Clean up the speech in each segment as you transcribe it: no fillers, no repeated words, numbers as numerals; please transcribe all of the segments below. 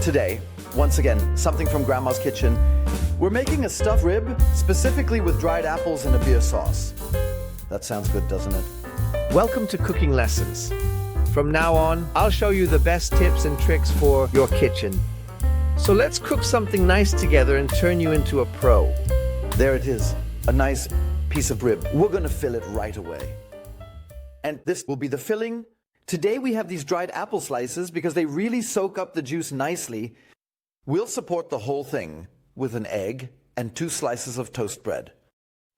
Today, once again, something from Grandma's kitchen. We're making a stuffed rib specifically with dried apples and a beer sauce. That sounds good, doesn't it? Welcome to Cooking Lessons. From now on, I'll show you the best tips and tricks for your kitchen. So let's cook something nice together and turn you into a pro. There it is, a nice piece of rib. We're gonna fill it right away. And this will be the filling. Today we have these dried apple slices because they really soak up the juice nicely. We'll support the whole thing with an egg and 2 slices of toast bread.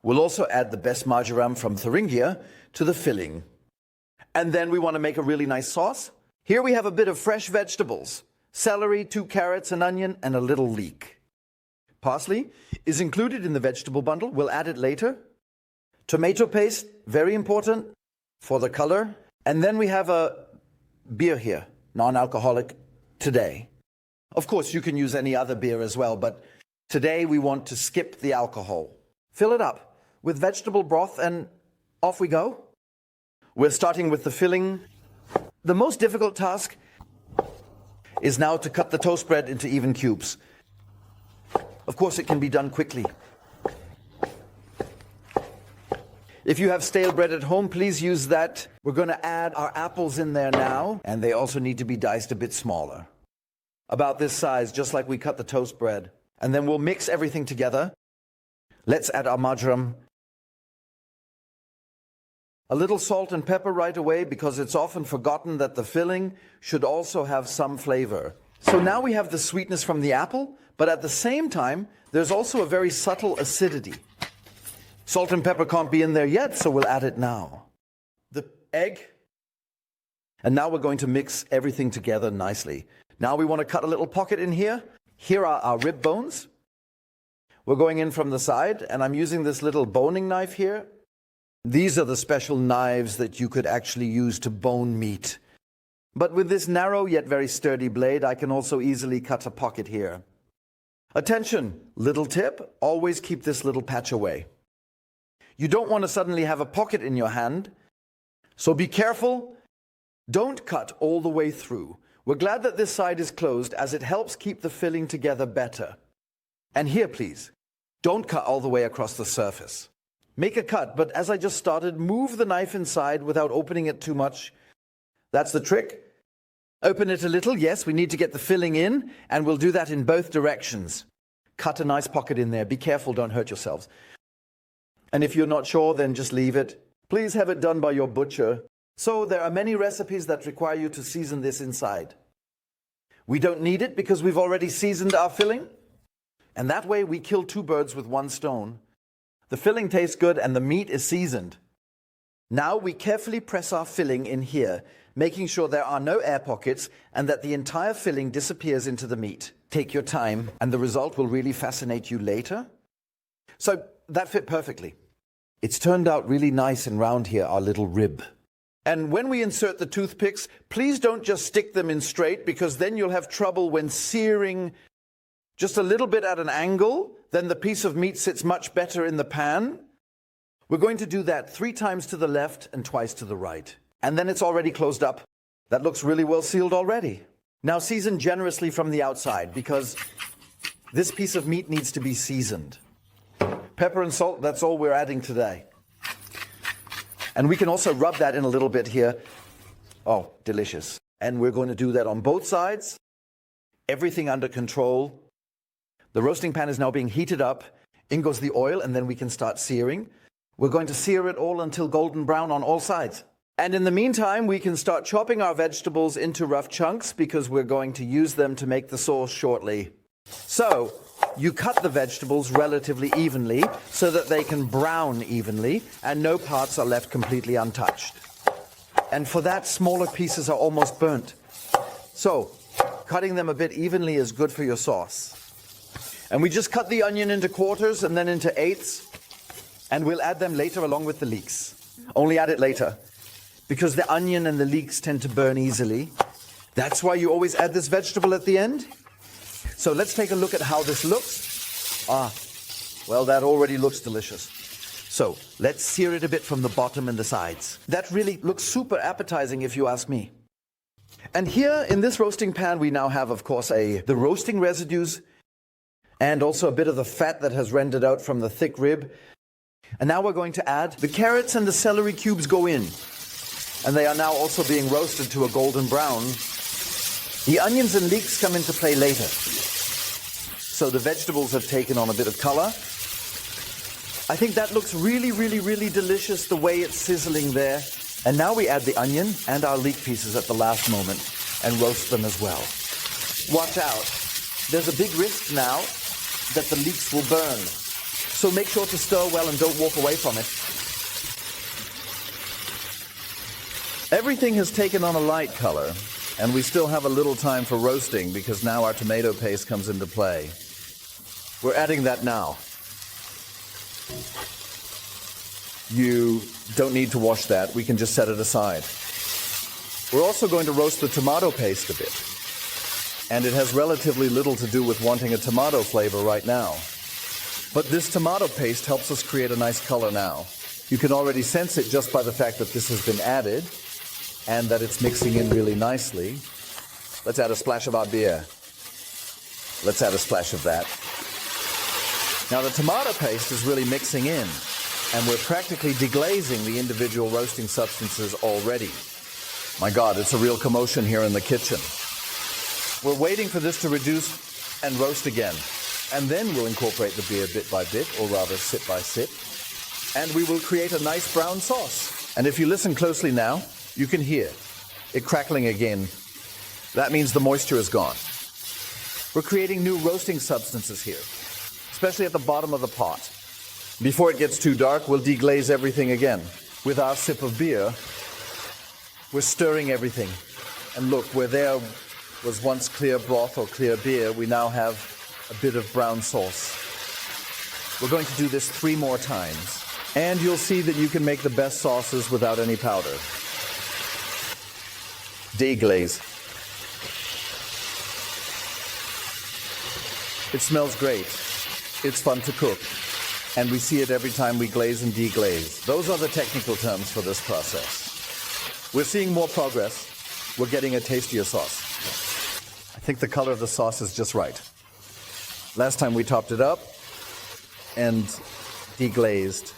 We'll also add the best marjoram from Thuringia to the filling. And then we want to make a really nice sauce. Here we have a bit of fresh vegetables. Celery, 2 carrots, an onion, and a little leek. Parsley is included in the vegetable bundle. We'll add it later. Tomato paste, very important for the color. And then we have a beer here, non-alcoholic today. Of course, you can use any other beer as well, but today we want to skip the alcohol. Fill it up with vegetable broth and off we go. We're starting with the filling. The most difficult task is now to cut the toast bread into even cubes. Of course, it can be done quickly. If you have stale bread at home, please use that. We're going to add our apples in there now, and they also need to be diced a bit smaller. About this size, just like we cut the toast bread. And then we'll mix everything together. Let's add our marjoram. A little salt and pepper right away because it's often forgotten that the filling should also have some flavor. So now we have the sweetness from the apple, but at the same time, there's also a very subtle acidity. Salt and pepper can't be in there yet, so we'll add it now. The egg. And now we're going to mix everything together nicely. Now we want to cut a little pocket in here. Here are our rib bones. We're going in from the side, and I'm using this little boning knife here. These are the special knives that you could actually use to bone meat. But with this narrow yet very sturdy blade, I can also easily cut a pocket here. Attention, little tip, always keep this little patch away. You don't want to suddenly have a pocket in your hand, so be careful. Don't cut all the way through. We're glad that this side is closed as it helps keep the filling together better. And here, please, don't cut all the way across the surface. Make a cut, but as I just started, move the knife inside without opening it too much. That's the trick. Open it a little. Yes, we need to get the filling in, and we'll do that in both directions. Cut a nice pocket in there. Be careful, don't hurt yourselves. And if you're not sure, then just leave it. Please have it done by your butcher. So there are many recipes that require you to season this inside. We don't need it because we've already seasoned our filling. And that way we kill 2 birds with 1 stone. The filling tastes good and the meat is seasoned. Now we carefully press our filling in here, making sure there are no air pockets and that the entire filling disappears into the meat. Take your time and the result will really fascinate you later. So that fit perfectly. It's turned out really nice and round here, our little rib. And when we insert the toothpicks, please don't just stick them in straight because then you'll have trouble when searing just a little bit at an angle. Then the piece of meat sits much better in the pan. We're going to do that 3 times to the left and twice to the right. And then it's already closed up. That looks really well sealed already. Now season generously from the outside because this piece of meat needs to be seasoned. Pepper and salt, that's all we're adding today. And we can also rub that in a little bit here. Oh, delicious. And we're going to do that on both sides. Everything under control. The roasting pan is now being heated up. In goes the oil, and then we can start searing. We're going to sear it all until golden brown on all sides. And in the meantime, we can start chopping our vegetables into rough chunks because we're going to use them to make the sauce shortly. So you cut the vegetables relatively evenly so that they can brown evenly and no parts are left completely untouched. And for that, smaller pieces are almost burnt. So cutting them a bit evenly is good for your sauce. And we just cut the onion into quarters and then into eighths, and we'll add them later along with the leeks. Only add it later because the onion and the leeks tend to burn easily. That's why you always add this vegetable at the end. So let's take a look at how this looks. Well, that already looks delicious. So let's sear it a bit from the bottom and the sides. That really looks super appetizing if you ask me. And here in this roasting pan, we now have, of course, the roasting residues and also a bit of the fat that has rendered out from the thick rib. And now we're going to add the carrots, and the celery cubes go in. And they are now also being roasted to a golden brown. The onions and leeks come into play later. So the vegetables have taken on a bit of color. I think that looks really, really, really delicious, the way it's sizzling there. And now we add the onion and our leek pieces at the last moment and roast them as well. Watch out. There's a big risk now that the leeks will burn. So make sure to stir well and don't walk away from it. Everything has taken on a light color, and we still have a little time for roasting because now our tomato paste comes into play. We're adding that now. You don't need to wash that. We can just set it aside. We're also going to roast the tomato paste a bit. And it has relatively little to do with wanting a tomato flavor right now. But this tomato paste helps us create a nice color now. You can already sense it just by the fact that this has been added and that it's mixing in really nicely. Let's add a splash of our beer. Let's add a splash of that. Now the tomato paste is really mixing in, and we're practically deglazing the individual roasting substances already. My God, it's a real commotion here in the kitchen. We're waiting for this to reduce and roast again. And then we'll incorporate the beer bit by bit, or rather sip by sip. And we will create a nice brown sauce. And if you listen closely now, you can hear it crackling again. That means the moisture is gone. We're creating new roasting substances here, especially at the bottom of the pot. Before it gets too dark, we'll deglaze everything again. With our sip of beer, we're stirring everything. And look, where there was once clear broth or clear beer, we now have a bit of brown sauce. We're going to do this 3 more times, and you'll see that you can make the best sauces without any powder. Deglaze. It smells great. It's fun to cook, and we see it every time we glaze and deglaze. Those are the technical terms for this process. We're seeing more progress. We're getting a tastier sauce. I think the color of the sauce is just right. Last time we topped it up and deglazed.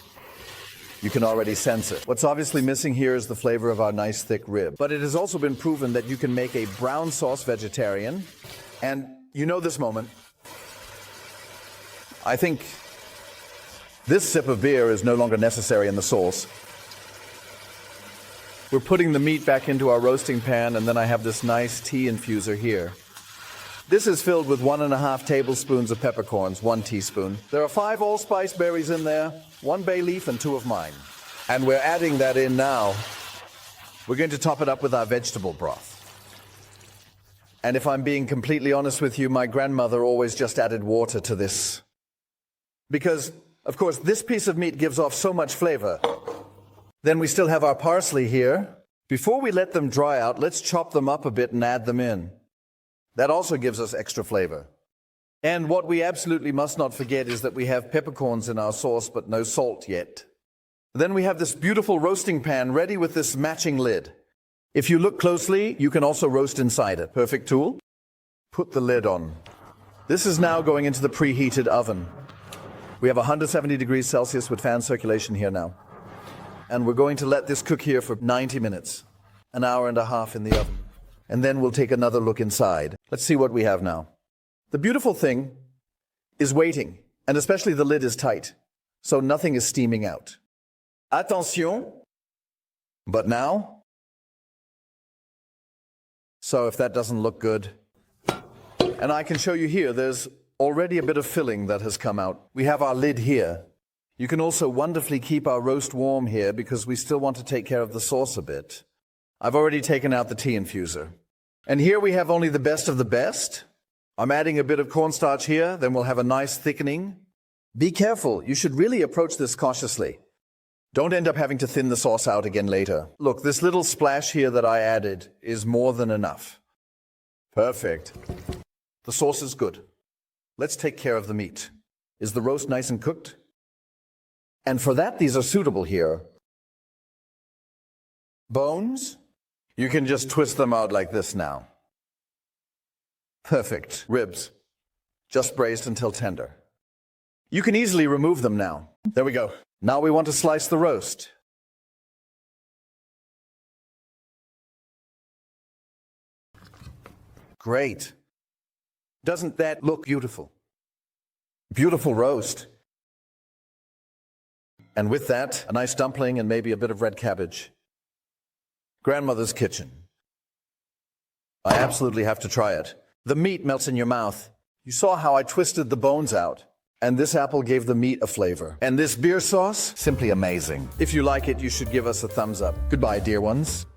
You can already sense it. What's obviously missing here is the flavor of our nice thick rib. But it has also been proven that you can make a brown sauce vegetarian. And you know this moment. I think this sip of beer is no longer necessary in the sauce. We're putting the meat back into our roasting pan, and then I have this nice tea infuser here. This is filled with 1.5 tablespoons of peppercorns, 1 teaspoon. There are 5 allspice berries in there, 1 bay leaf, and 2 of mine. And we're adding that in now. We're going to top it up with our vegetable broth. And if I'm being completely honest with you, my grandmother always just added water to this. Because, of course, this piece of meat gives off so much flavor. Then we still have our parsley here. Before we let them dry out, let's chop them up a bit and add them in. That also gives us extra flavor. And what we absolutely must not forget is that we have peppercorns in our sauce, but no salt yet. Then we have this beautiful roasting pan ready with this matching lid. If you look closely, you can also roast inside it. Perfect tool. Put the lid on. This is now going into the preheated oven. We have 170 degrees Celsius with fan circulation here now. And we're going to let this cook here for 90 minutes, 1.5 hours in the oven. And then we'll take another look inside. Let's see what we have now. The beautiful thing is waiting, and especially the lid is tight, so nothing is steaming out. Attention! But now? So if that doesn't look good, and I can show you here, there's already a bit of filling that has come out. We have our lid here. You can also wonderfully keep our roast warm here because we still want to take care of the sauce a bit. I've already taken out the tea infuser. And here we have only the best of the best. I'm adding a bit of cornstarch here, then we'll have a nice thickening. Be careful, you should really approach this cautiously. Don't end up having to thin the sauce out again later. Look, this little splash here that I added is more than enough. Perfect. The sauce is good. Let's take care of the meat. Is the roast nice and cooked? And for that, these are suitable here. Bones. You can just twist them out like this now. Perfect. Ribs. Just braised until tender. You can easily remove them now. There we go. Now we want to slice the roast. Great. Doesn't that look beautiful? Beautiful roast. And with that, a nice dumpling and maybe a bit of red cabbage. Grandmother's kitchen. I absolutely have to try it. The meat melts in your mouth. You saw how I twisted the bones out. And this apple gave the meat a flavor. And this beer sauce, simply amazing. If you like it, you should give us a thumbs up. Goodbye, dear ones.